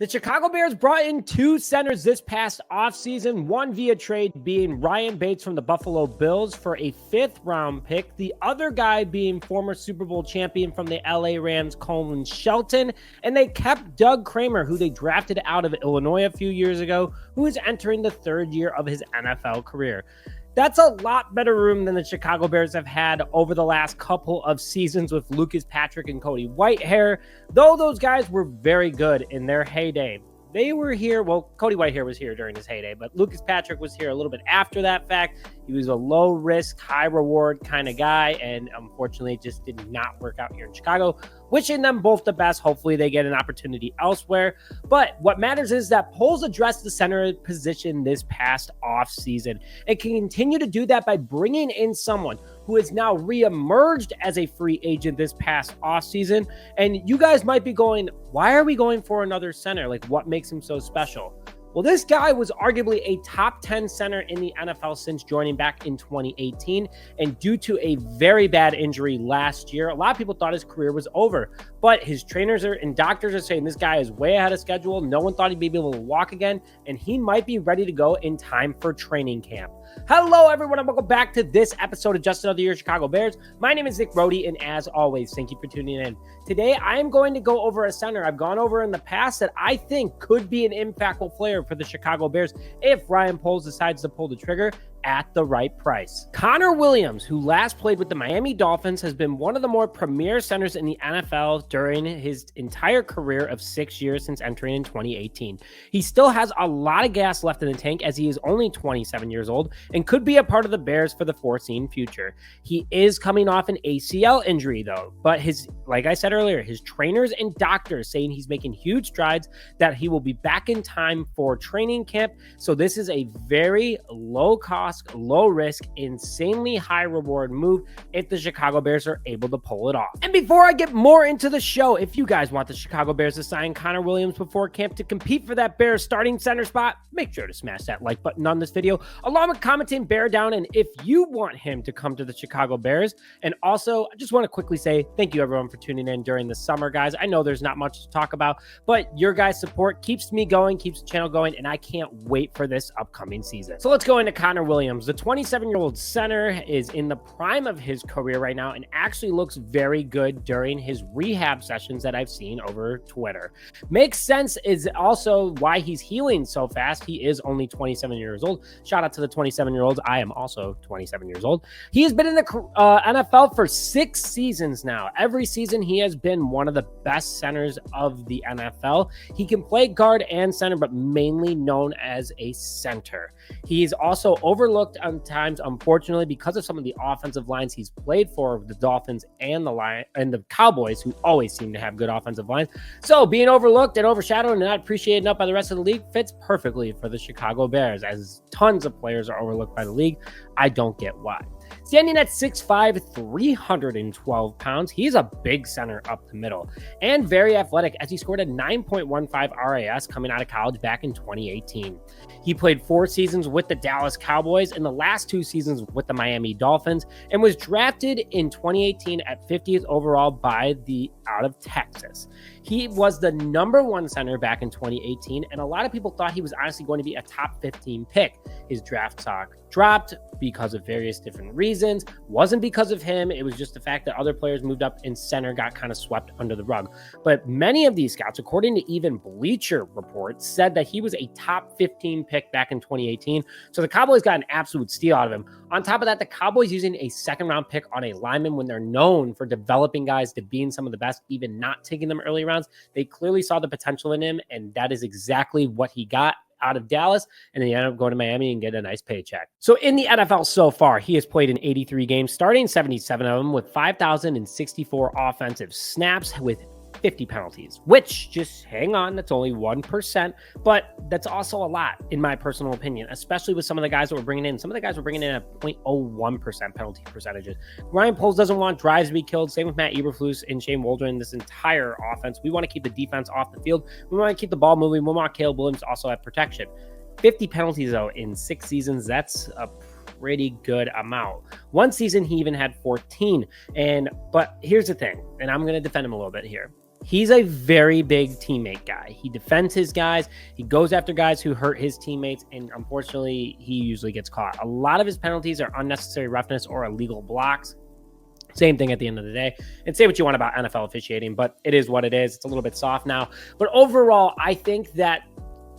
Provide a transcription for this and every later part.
The Chicago Bears brought in two centers this past offseason, one via trade being Ryan Bates from the Buffalo Bills for a 5th-round pick, the other guy being former Super Bowl champion from the LA Rams, Colin Shelton, and they kept Doug Kramer, who they drafted out of Illinois a few years ago, who is entering the 3rd year of his NFL career. That's a lot better room than the Chicago Bears have had over the last couple of seasons with Lucas Patrick and Cody Whitehair. Though those guys were very good in their heyday, they were here. Well, Cody Whitehair was here during his heyday, but Lucas Patrick was here a little bit after that fact. He was a low risk, high reward kind of guy, and unfortunately it just did not work out here in Chicago. Wishing them both the best. Hopefully they get an opportunity elsewhere. But what matters is that Poles addressed the center position this past offseason and can continue to do that by bringing in someone who is now reemerged as a free agent this past offseason. And you guys might be going, why are we going for another center? Like, what makes him so special? Well, this guy was arguably a top 10 center in the NFL since joining back in 2018. And due to a very bad injury last year, a lot of people thought his career was over. But his trainers and doctors are saying this guy is way ahead of schedule. No one thought he'd be able to walk again. And he might be ready to go in time for training camp. Hello, everyone, and welcome back to this episode of Just Another Year Chicago Bears. My name is Nick Brody, and as always, thank you for tuning in. Today, I am going to go over a center I've gone over in the past that I think could be an impactful player for the Chicago Bears if Ryan Poles decides to pull the trigger at the right price. CONOR Williams, who last played with the Miami Dolphins, has been one of the more premier centers in the NFL during his entire career of 6 years since entering in 2018. He still has a lot of gas left in the tank as he is only 27 years old and could be a part of the Bears for the foreseen future. He is coming off an ACL injury though, but like I said earlier, his trainers and doctors saying he's making huge strides, that he will be back in time for training camp. So this is a very low cost, low risk, insanely high reward move if the Chicago Bears are able to pull it off. And before I get more into the show, if you guys want the Chicago Bears to sign CONOR Williams before camp to compete for that Bears starting center spot, make sure to smash that like button on this video, along with commenting bear down. And if you want him to come to the Chicago Bears, and also I just want to quickly say thank you everyone for tuning in during the summer, guys. I know there's not much to talk about, but your guys' support keeps me going, keeps the channel going, and I can't wait for this upcoming season. So let's go into CONOR Williams. The 27-year-old center is in the prime of his career right now and actually looks very good during his rehab sessions that I've seen over Twitter. Makes sense is also why he's healing so fast. He is only 27 years old. Shout out to the 27-year-olds. I am also 27 years old. He has been in the NFL for 6 seasons now. Every season he has been one of the best centers of the NFL. He can play guard and center, but mainly known as a center. He's also overlooked on times, unfortunately, because of some of the offensive lines he's played for, the Dolphins and the Cowboys, who always seem to have good offensive lines. So being overlooked and overshadowed and not appreciated enough by the rest of the league fits perfectly for the Chicago Bears, as tons of players are overlooked by the league. I don't get why. Standing at 6'5", 312 pounds, he's a big center up the middle and very athletic, as he scored a 9.15 RAS coming out of college back in 2018. He played 4 seasons with the Dallas Cowboys and the last 2 seasons with the Miami Dolphins, and was drafted in 2018 at 50th overall by out of Texas. He was the #1 center back in 2018, and a lot of people thought he was honestly going to be a top 15 pick. His draft stock dropped because of various different reasons. Wasn't because of him. It was just the fact that other players moved up and center got kind of swept under the rug. But many of these scouts, according to even Bleacher Report, said that he was a top 15 pick back in 2018. So the Cowboys got an absolute steal out of him. On top of that, the Cowboys using a 2nd-round pick on a lineman when they're known for developing guys to being some of the best, even not taking them early rounds. They clearly saw the potential in him, and that is exactly what he got out of Dallas, and then he ended up going to Miami and get a nice paycheck. So in the NFL so far, he has played in 83 games, starting 77 of them with 5,064 offensive snaps with 50 penalties, which, just hang on, that's only 1%, but that's also a lot in my personal opinion, especially with some of the guys that we're bringing in. Some of the guys we're bringing in at 0.01% penalty percentages. Ryan Poles doesn't want drives to be killed. Same with Matt Eberflus and Shane Waldron. This entire offense, we want to keep the defense off the field. We want to keep the ball moving. We want Caleb Williams to also have protection. 50 penalties though in 6 seasons, that's a pretty good amount. One season he even had 14. But here's the thing, and I'm going to defend him a little bit here. He's a very big teammate guy. He defends his guys. He goes after guys who hurt his teammates, and unfortunately, he usually gets caught. A lot of his penalties are unnecessary roughness or illegal blocks. Same thing at the end of the day. And say what you want about NFL officiating, but it is what it is. It's a little bit soft now. But overall, I think that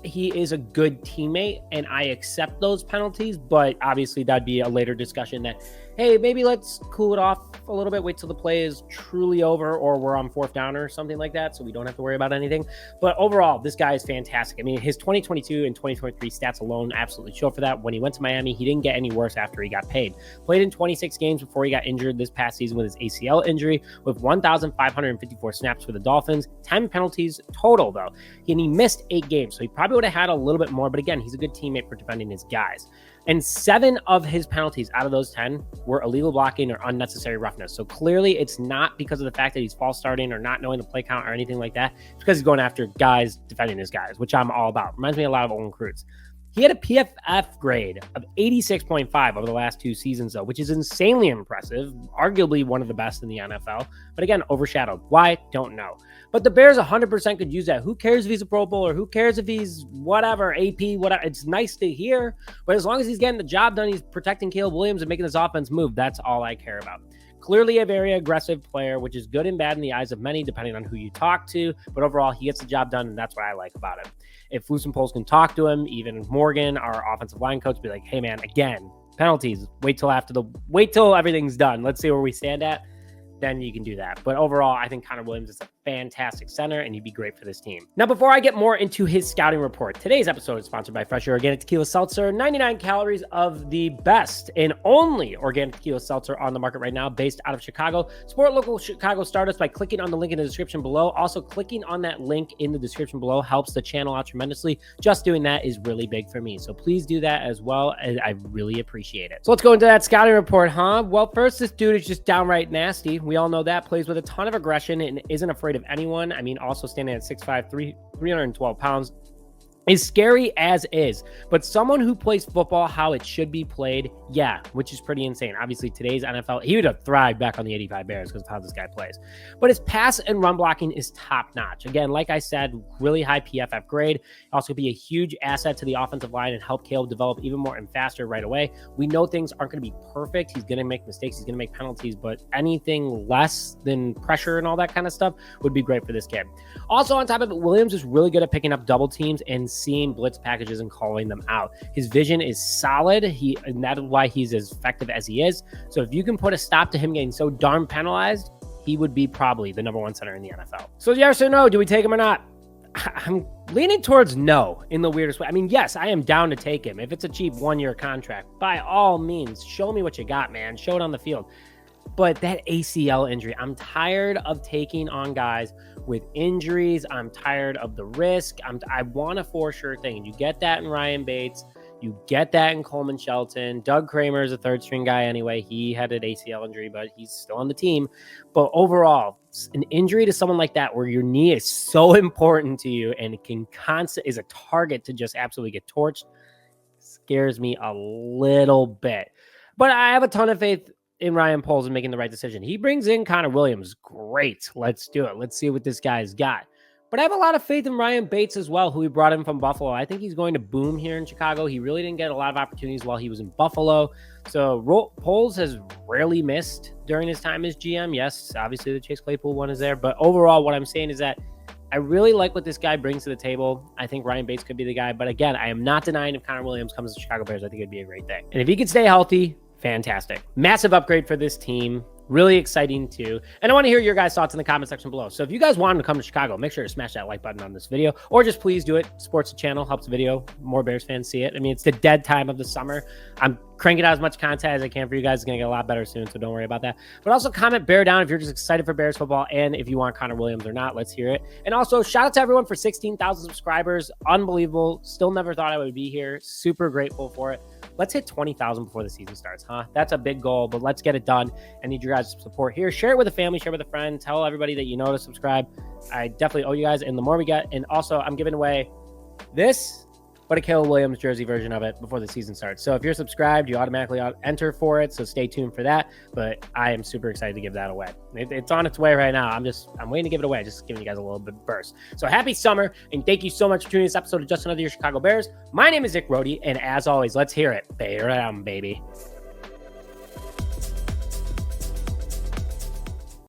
he is a good teammate, and I accept those penalties. But obviously, that'd be a later discussion that, hey, maybe let's cool it off a little bit, wait till the play is truly over or we're on fourth down or something like that, so we don't have to worry about anything. But overall, this guy is fantastic. I mean, his 2022 and 2023 stats alone absolutely show for that. When he went to Miami, he didn't get any worse after he got paid. Played in 26 games before he got injured this past season with his ACL injury, with 1,554 snaps for the Dolphins, 10 penalties total, though. And he missed 8 games, so he probably would have had a little bit more, but again, he's a good teammate for defending his guys. And 7 of his penalties out of those 10 were illegal blocking or unnecessary roughness. So clearly it's not because of the fact that he's false starting or not knowing the play count or anything like that. It's because he's going after guys defending his guys, which I'm all about. Reminds me a lot of old recruits. He had a PFF grade of 86.5 over the last 2 seasons, though, which is insanely impressive, arguably one of the best in the NFL. But again, overshadowed. Why? Don't know. But the Bears 100% could use that. Who cares if he's a Pro Bowler? Who cares if he's whatever, AP, whatever? It's nice to hear. But as long as he's getting the job done, he's protecting Caleb Williams and making this offense move. That's all I care about. Clearly a very aggressive player, which is good and bad in the eyes of many, depending on who you talk to. But overall, he gets the job done, and that's what I like about it. If Flus and Poles can talk to him, even Morgan, our offensive line coach, be like, hey, man, again, penalties. Wait till everything's done. Let's see where we stand at. Then you can do that. But overall, I think CONOR Williams is a fantastic center, and he'd be great for this team. Now, before I get more into his scouting report, today's episode is sponsored by Fresh Organic Tequila Seltzer. 99 calories of the best and only organic tequila seltzer on the market right now, based out of Chicago. Support local Chicago startups by clicking on the link in the description below. Also, clicking on that link in the description below helps the channel out tremendously. Just doing that is really big for me. So please do that as well, and I really appreciate it. So let's go into that scouting report, huh? Well, first, this dude is just downright nasty. We all know that. Plays with a ton of aggression and isn't afraid of anyone. I mean, also standing at 6'5", 312 pounds. Is scary as is, but someone who plays football how it should be played, yeah, which is pretty insane. Obviously, today's NFL, he would have thrived back on the 85 Bears because of how this guy plays. But his pass and run blocking is top-notch. Again, like I said, really high PFF grade. Also be a huge asset to the offensive line and help Caleb develop even more and faster right away. We know things aren't going to be perfect. He's going to make mistakes. He's going to make penalties, but anything less than pressure and all that kind of stuff would be great for this kid. Also, on top of it, Williams is really good at picking up double teams and seeing blitz packages and calling them out. His vision is solid. And that is why he's as effective as he is. So if you can put a stop to him getting so darn penalized, he would be probably the #1 center in the NFL. So yes or no, do we take him or not? I'm leaning towards no in the weirdest way. I mean, yes, I am down to take him. If it's a cheap 1-year contract, by all means, show me what you got, man. Show it on the field. But that ACL injury, I'm tired of taking on guys with injuries. I'm tired of the risk. I want a for sure thing. You get that in Ryan Bates. You get that in Coleman Shelton. Doug Kramer is a third string guy anyway. He had an ACL injury, but he's still on the team. But overall, an injury to someone like that where your knee is so important to you and it can is a target to just absolutely get torched scares me a little bit. But I have a ton of faith in Ryan Poles and making the right decision. He brings in CONOR Williams. Great. Let's do it. Let's see what this guy's got. But I have a lot of faith in Ryan Bates as well, who we brought in from Buffalo. I think he's going to boom here in Chicago. He really didn't get a lot of opportunities while he was in Buffalo. So Poles has rarely missed during his time as GM. Yes, obviously the Chase Claypool one is there. But overall, what I'm saying is that I really like what this guy brings to the table. I think Ryan Bates could be the guy. But again, I am not denying if CONOR Williams comes to the Chicago Bears, I think it'd be a great thing. And if he could stay healthy, fantastic. Massive upgrade for this team. Really exciting too. And I want to hear your guys' thoughts in the comment section below. So if you guys want him to come to Chicago, make sure to smash that like button on this video, or just please do it. Supports the channel, helps the video. More Bears fans see it. I mean, it's the dead time of the summer. I'm cranking out as much content as I can for you guys. It's going to get a lot better soon, so don't worry about that. But also comment bear down if you're just excited for Bears football and if you want CONOR Williams or not. Let's hear it. And also shout out to everyone for 16,000 subscribers. Unbelievable. Still never thought I would be here. Super grateful for it. Let's hit 20,000 before the season starts, huh? That's a big goal, but let's get it done. I need your guys' support here. Share it with a family, share it with a friend. Tell everybody that you know to subscribe. I definitely owe you guys, and the more we get. And also, I'm giving away this but a Caleb Williams jersey version of it before the season starts. So if you're subscribed, you automatically enter for it. So stay tuned for that. But I am super excited to give that away. It's on its way right now. I'm waiting to give it away. Just giving you guys a little bit burst. So happy summer. And thank you so much for tuning this episode of Just Another Year Chicago Bears. My name is Nick Rohde. And as always, let's hear it. Bay around, baby.